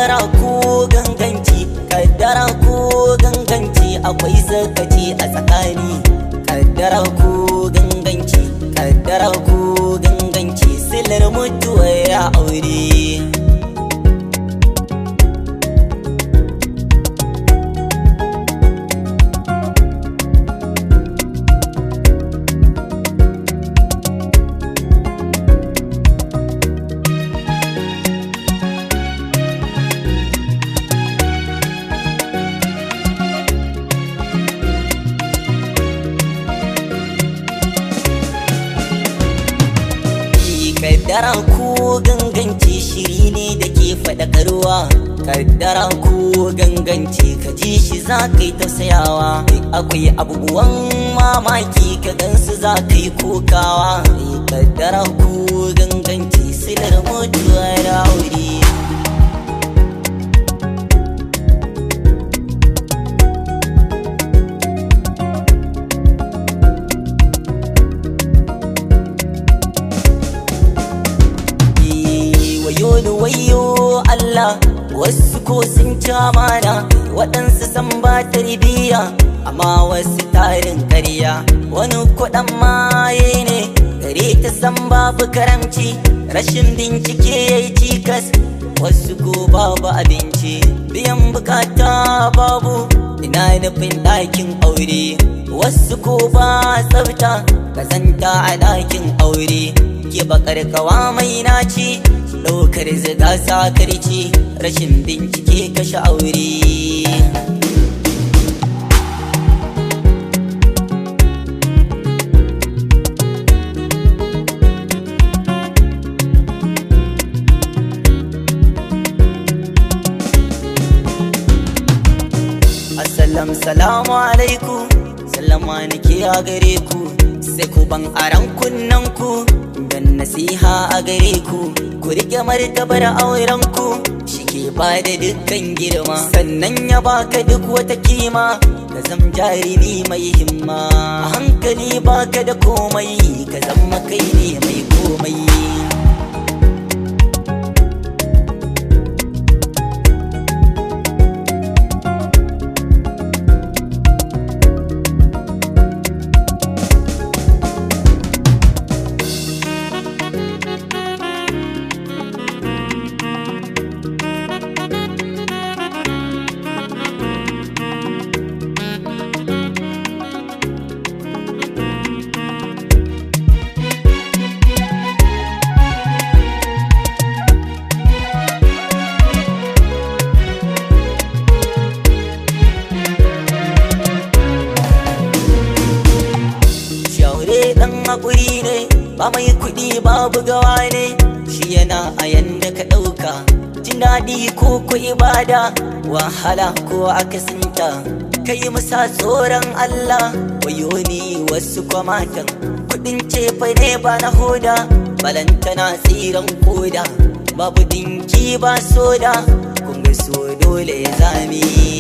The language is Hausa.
kaddara ko ganganci, kaddara ko ganganci, akwai sakaci a tsakani. Kaddara ko ganganci, kaddara ko ganganci, silar mutuwar aure. Kaddara ko ganganci shiri ne da ke faɗakarwa. Kaddara ko ganganci ka ji shi za ka yi tausayawa. Akwai abubuwan mamaki ka gansu za ka yi kokawa. Kaddara ko ganganci silar mutuwar aure. Wayo Allah, wasu ko sun ci amana, waɗansu san ba tarbiyya, amma wasu tarin karya. Wani kuɗin maye ne gare ta san babu karamci, rashin bincike yayi cikas. Wasu ko babu abinci, biyan bukata babu, ina nufin ɗakin aure. Wasu ko ba tsafta, kazanta a ɗakin aure. Ke bakar kawa mai naci, ɗaukar ziga sakarci, rashin bincike kashe aure. Salamu alaikum, sallama nake a gare ku, sai ku ban aran kunnen ku, dan nasiha a gare ku. Ku rike martabar auren ku, shi ke bada dukkan girma, sannan ya baka duk wata kima. Ka zam jarumi mai himma, a hankali baka da komai, ka zama kai ne mai komai. Haƙuri ne, ba mai kuɗi babu gawa ne, shi yana a yanda ka ɗauka. Jin daɗi ko ku ibada, wahala ko akasinta, kai musa tsoron Allah. Wayo ni wasu kwamatan, kuɗin cefa ne ba na hoda, balantana tsiran koda, babu dinki ba soda, kun ga so dole ya zame.